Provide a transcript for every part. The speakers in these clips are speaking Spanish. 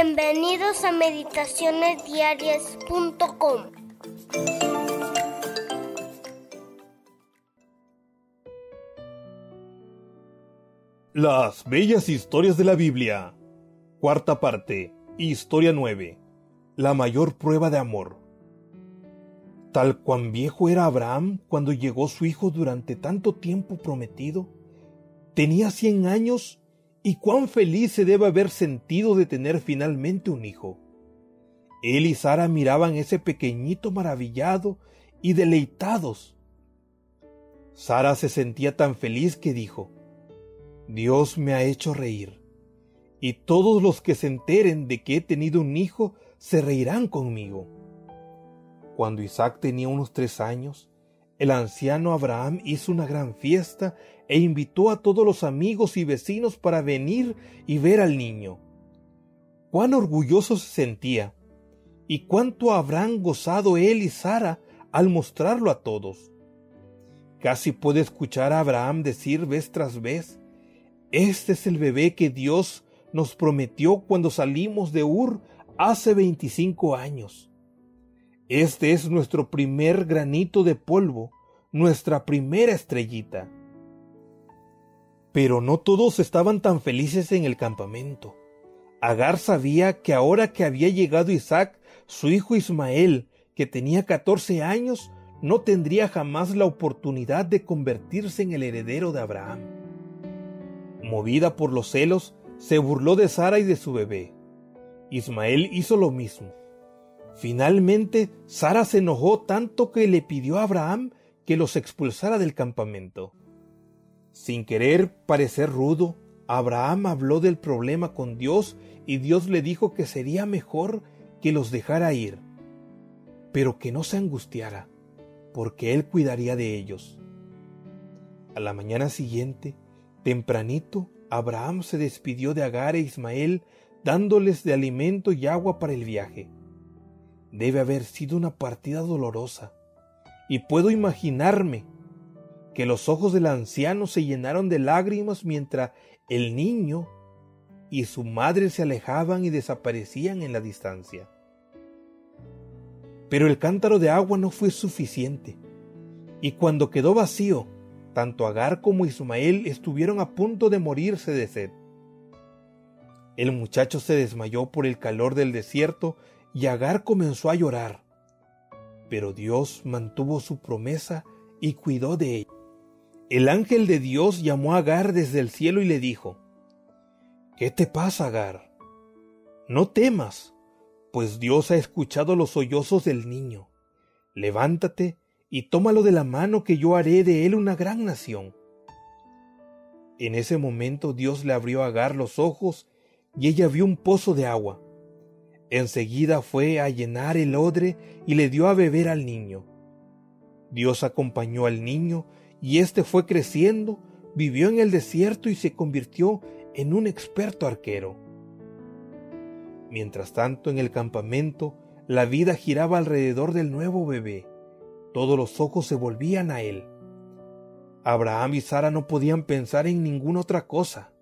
Bienvenidos a meditacionesdiarias.com. Las bellas historias de la Biblia. Cuarta parte. Historia 9. La mayor prueba de amor. Tal cuan viejo era Abraham cuando llegó su hijo durante tanto tiempo prometido. Tenía 100 años y cuán feliz se debe haber sentido de tener finalmente un hijo. Él y Sara miraban ese pequeñito maravillado y deleitados. Sara se sentía tan feliz que dijo: Dios me ha hecho reír, y todos los que se enteren de que he tenido un hijo se reirán conmigo. Cuando Isaac tenía unos 3 años, el anciano Abraham hizo una gran fiesta e invitó a todos los amigos y vecinos para venir y ver al niño. Cuán orgulloso se sentía, y cuánto habrán gozado él y Sara al mostrarlo a todos. Casi puede escuchar a Abraham decir vez tras vez: este es el bebé que Dios nos prometió cuando salimos de Ur hace 25 años. Este es nuestro primer granito de polvo, nuestra primera estrellita. Pero no todos estaban tan felices en el campamento. Agar sabía que ahora que había llegado Isaac, su hijo Ismael, que tenía 14 años, no tendría jamás la oportunidad de convertirse en el heredero de Abraham. Movida por los celos, se burló de Sara y de su bebé. Ismael hizo lo mismo. Finalmente, Sara se enojó tanto que le pidió a Abraham que los expulsara del campamento. Sin querer parecer rudo, Abraham habló del problema con Dios y Dios le dijo que sería mejor que los dejara ir, pero que no se angustiara, porque él cuidaría de ellos. A la mañana siguiente, tempranito, Abraham se despidió de Agar e Ismael, dándoles de alimento y agua para el viaje. Debe haber sido una partida dolorosa, y puedo imaginarme que los ojos del anciano se llenaron de lágrimas mientras el niño y su madre se alejaban y desaparecían en la distancia. Pero el cántaro de agua no fue suficiente, y cuando quedó vacío, tanto Agar como Ismael estuvieron a punto de morirse de sed. El muchacho se desmayó por el calor del desierto y Agar comenzó a llorar. Pero Dios mantuvo su promesa y cuidó de ella. El ángel de Dios llamó a Agar desde el cielo y le dijo: ¿Qué te pasa, Agar? No temas, pues Dios ha escuchado los sollozos del niño. Levántate y tómalo de la mano, que yo haré de él una gran nación. En ese momento Dios le abrió a Agar los ojos y ella vio un pozo de agua. Enseguida fue a llenar el odre y le dio a beber al niño. Dios acompañó al niño y éste fue creciendo, vivió en el desierto y se convirtió en un experto arquero. Mientras tanto, en el campamento, la vida giraba alrededor del nuevo bebé. Todos los ojos se volvían a él. Abraham y Sara no podían pensar en ninguna otra cosa.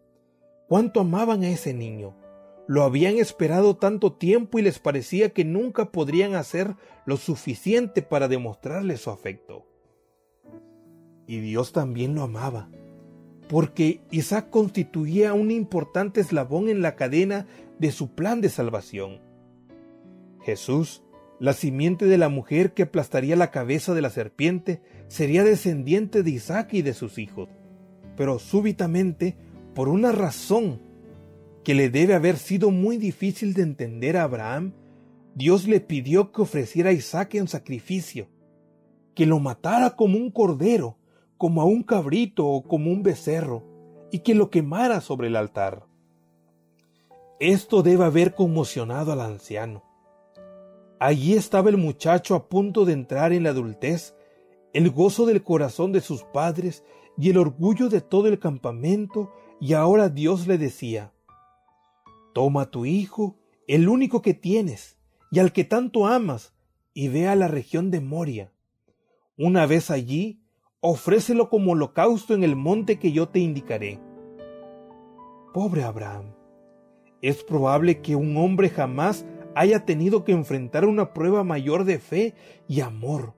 Cuánto amaban a ese niño. Lo habían esperado tanto tiempo y les parecía que nunca podrían hacer lo suficiente para demostrarle su afecto. Y Dios también lo amaba, porque Isaac constituía un importante eslabón en la cadena de su plan de salvación. Jesús, la simiente de la mujer que aplastaría la cabeza de la serpiente, sería descendiente de Isaac y de sus hijos. Pero súbitamente, por una razón que le debe haber sido muy difícil de entender a Abraham, Dios le pidió que ofreciera a Isaac en sacrificio, que lo matara como un cordero, como a un cabrito o como un becerro, y que lo quemara sobre el altar. Esto debe haber conmocionado al anciano. Allí estaba el muchacho a punto de entrar en la adultez, el gozo del corazón de sus padres y el orgullo de todo el campamento, y ahora Dios le decía: toma a tu hijo, el único que tienes, y al que tanto amas, y ve a la región de Moria. Una vez allí, ofrécelo como holocausto en el monte que yo te indicaré. Pobre Abraham, Es probable que un hombre jamás haya tenido que enfrentar una prueba mayor de fe y amor.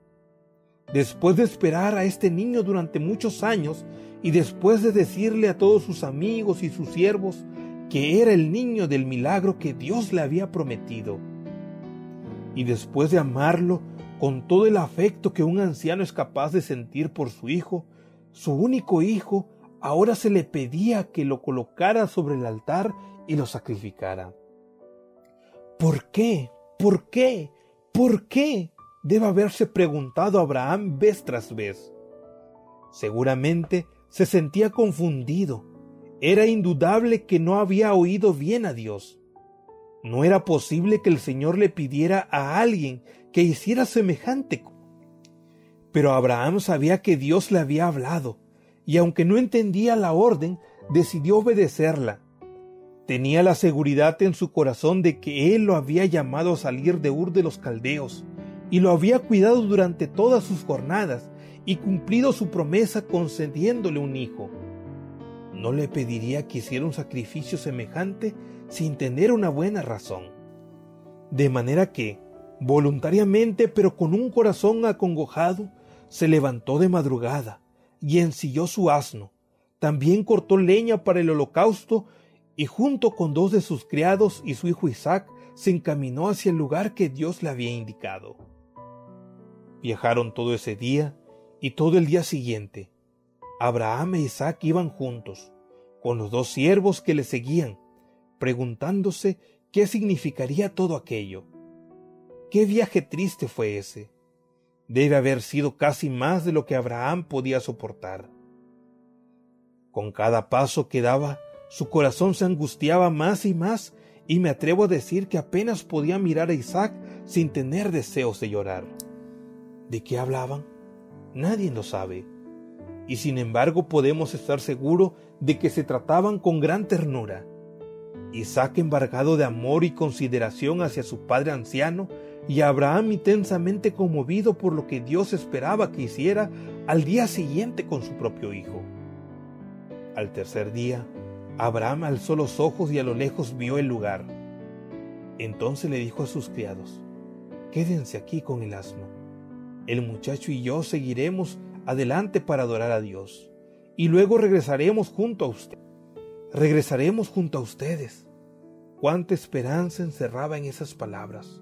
Después de esperar a este niño durante muchos años y después de decirle a todos sus amigos y sus siervos que era el niño del milagro que Dios le había prometido, y después de amarlo con todo el afecto que un anciano es capaz de sentir por su hijo, su único hijo, ahora se le pedía que lo colocara sobre el altar y lo sacrificara. ¿Por qué? ¿Por qué? ¿Por qué? Debe haberse preguntado Abraham vez tras vez. Seguramente se sentía confundido. Era indudable que no había oído bien a Dios. No era posible que el Señor le pidiera a alguien que hiciera semejante. Pero Abraham sabía que Dios le había hablado, y aunque no entendía la orden, decidió obedecerla. Tenía la seguridad en su corazón de que Él lo había llamado a salir de Ur de los Caldeos, y lo había cuidado durante todas sus jornadas, y cumplido su promesa concediéndole un hijo. No le pediría que hiciera un sacrificio semejante sin tener una buena razón. De manera que, voluntariamente pero con un corazón acongojado, se levantó de madrugada y ensilló su asno. También cortó leña para el holocausto y junto con 2 de sus criados y su hijo Isaac se encaminó hacia el lugar que Dios le había indicado. Viajaron todo ese día y todo el día siguiente. Abraham e Isaac iban juntos, con los 2 siervos que le seguían, preguntándose qué significaría todo aquello. ¿Qué viaje triste fue ese? Debe haber sido casi más de lo que Abraham podía soportar. Con cada paso que daba, su corazón se angustiaba más y me atrevo a decir que apenas podía mirar a Isaac sin tener deseos de llorar. ¿De qué hablaban? Nadie lo sabe. Y sin embargo podemos estar seguros de que se trataban con gran ternura. Isaac embargado de amor y consideración hacia su padre anciano, y Abraham intensamente conmovido por lo que Dios esperaba que hiciera al día siguiente con su propio hijo. Al tercer día, Abraham alzó los ojos y a lo lejos vio el lugar. Entonces le dijo a sus criados: «Quédense aquí con el asno. El muchacho y yo seguiremos adelante para adorar a Dios, y luego regresaremos junto a ustedes». Cuánta esperanza encerraba en esas palabras.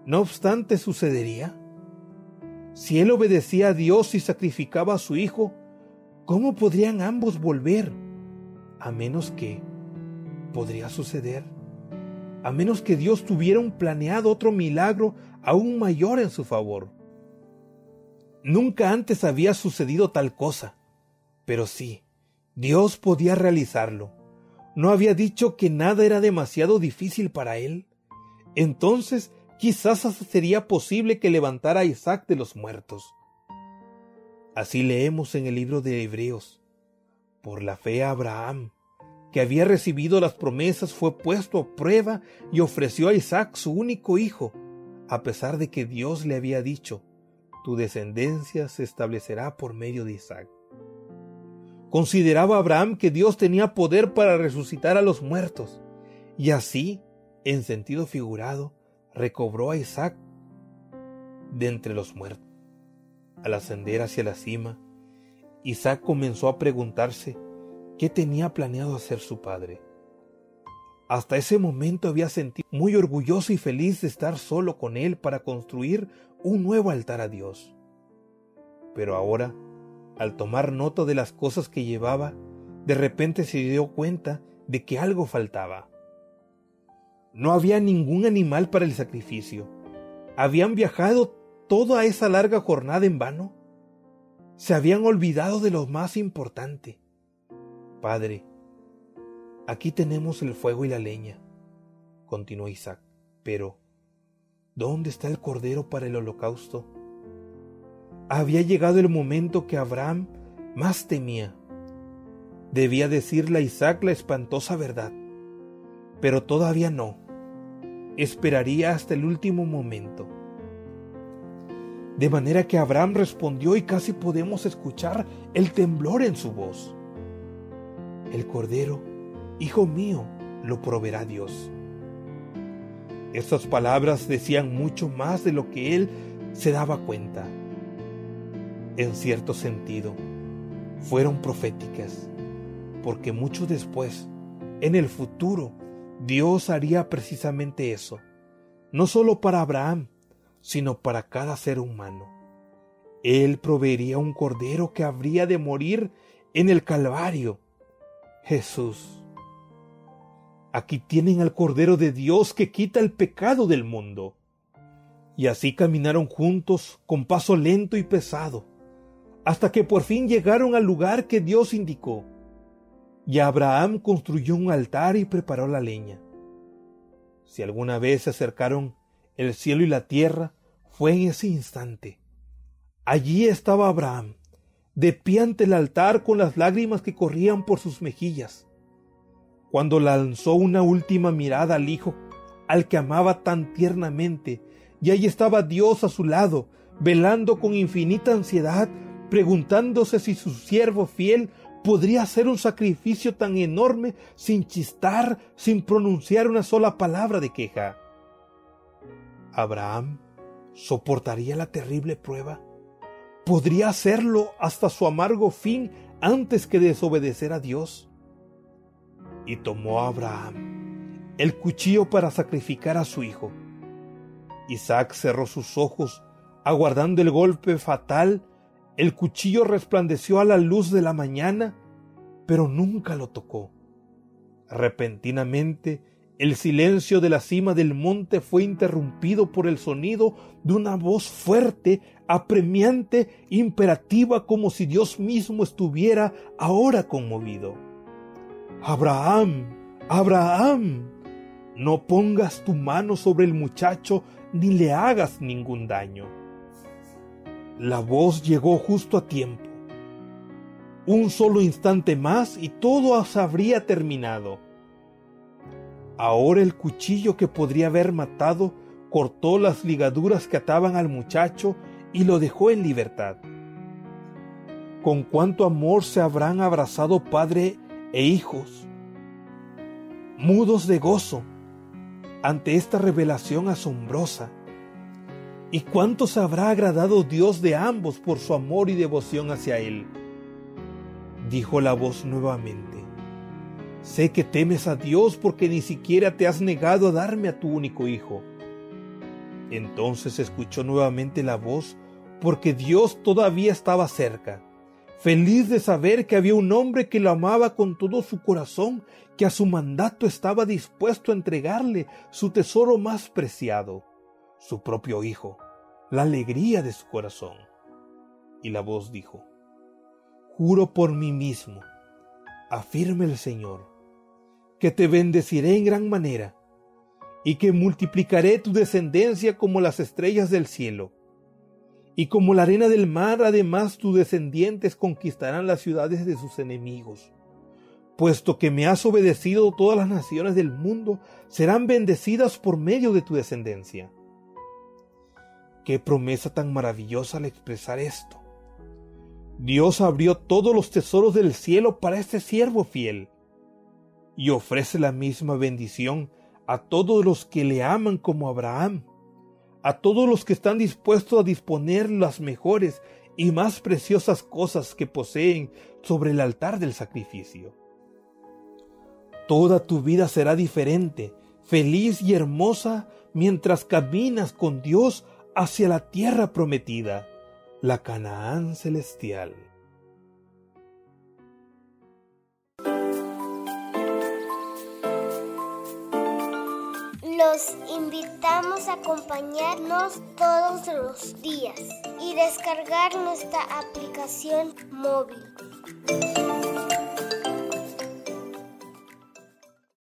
No obstante, sucedería. Si él obedecía a Dios y sacrificaba a su hijo, ¿cómo podrían ambos volver? A menos que podría suceder, a menos que Dios tuviera planeado otro milagro aún mayor en su favor. Nunca antes había sucedido tal cosa, pero sí, Dios podía realizarlo. ¿No había dicho que nada era demasiado difícil para él? Entonces, quizás sería posible que levantara a Isaac de los muertos. Así leemos en el libro de Hebreos: por la fe Abraham, que había recibido las promesas, fue puesto a prueba y ofreció a Isaac su único hijo, a pesar de que Dios le había dicho: tu descendencia se establecerá por medio de Isaac. Consideraba Abraham que Dios tenía poder para resucitar a los muertos, y así, en sentido figurado, recobró a Isaac de entre los muertos. Al ascender hacia la cima, Isaac comenzó a preguntarse qué tenía planeado hacer su padre. Hasta ese momento había sentido muy orgulloso y feliz de estar solo con él para construir un nuevo altar a Dios. Pero ahora, al tomar nota de las cosas que llevaba, de repente se dio cuenta de que algo faltaba. No había ningún animal para el sacrificio. ¿Habían viajado toda esa larga jornada en vano? Se habían olvidado de lo más importante. Padre, aquí tenemos el fuego y la leña, continuó Isaac, pero ¿dónde está el cordero para el holocausto? Había llegado el momento que Abraham más temía. Debía decirle a Isaac la espantosa verdad, pero todavía no. Esperaría hasta el último momento. De manera que Abraham respondió y casi podemos escuchar el temblor en su voz: el cordero, hijo mío, lo proveerá Dios. Estas palabras decían mucho más de lo que él se daba cuenta. En cierto sentido, fueron proféticas, porque mucho después, en el futuro, Dios haría precisamente eso, no solo para Abraham, sino para cada ser humano. Él proveería un cordero que habría de morir en el Calvario, Jesús. Aquí tienen al Cordero de Dios que quita el pecado del mundo. Y así caminaron juntos con paso lento y pesado, hasta que por fin llegaron al lugar que Dios indicó. Y Abraham construyó un altar y preparó la leña. Si alguna vez se acercaron el cielo y la tierra, fue en ese instante. Allí estaba Abraham, de pie ante el altar con las lágrimas que corrían por sus mejillas, cuando lanzó una última mirada al hijo, al que amaba tan tiernamente, y allí estaba Dios a su lado, velando con infinita ansiedad, preguntándose si su siervo fiel podría hacer un sacrificio tan enorme sin chistar, sin pronunciar una sola palabra de queja. ¿Abraham soportaría la terrible prueba? ¿Podría hacerlo hasta su amargo fin antes que desobedecer a Dios? Y tomó a Abraham el cuchillo para sacrificar a su hijo. Isaac cerró sus ojos, aguardando el golpe fatal. El cuchillo resplandeció a la luz de la mañana, pero nunca lo tocó. Repentinamente, el silencio de la cima del monte fue interrumpido por el sonido de una voz fuerte, apremiante, imperativa, como si Dios mismo estuviera ahora conmovido. «Abraham, Abraham, no pongas tu mano sobre el muchacho ni le hagas ningún daño». La voz llegó justo a tiempo. Un solo instante más y todo se habría terminado. Ahora el cuchillo que podría haber matado cortó las ligaduras que ataban al muchacho y lo dejó en libertad. Con cuánto amor se habrán abrazado padre e hijos, mudos de gozo ante esta revelación asombrosa. Y cuánto se habrá agradado Dios de ambos por su amor y devoción hacia Él. Dijo la voz nuevamente: «Sé que temes a Dios porque ni siquiera te has negado a darme a tu único hijo». Entonces escuchó nuevamente la voz, porque Dios todavía estaba cerca, feliz de saber que había un hombre que lo amaba con todo su corazón, que a su mandato estaba dispuesto a entregarle su tesoro más preciado, su propio hijo, la alegría de su corazón. Y la voz dijo: «Juro por mí mismo, afirma el Señor, que te bendeciré en gran manera, y que multiplicaré tu descendencia como las estrellas del cielo, y como la arena del mar. Además tus descendientes conquistarán las ciudades de sus enemigos. Puesto que me has obedecido, todas las naciones del mundo serán bendecidas por medio de tu descendencia». Qué promesa tan maravillosa al expresar esto. Dios abrió todos los tesoros del cielo para este siervo fiel y ofrece la misma bendición a todos los que le aman como Abraham, a todos los que están dispuestos a disponer las mejores y más preciosas cosas que poseen sobre el altar del sacrificio. Toda tu vida será diferente, feliz y hermosa mientras caminas con Dios hacia la tierra prometida, la Canaán celestial. Los invitamos a acompañarnos todos los días y descargar nuestra aplicación móvil.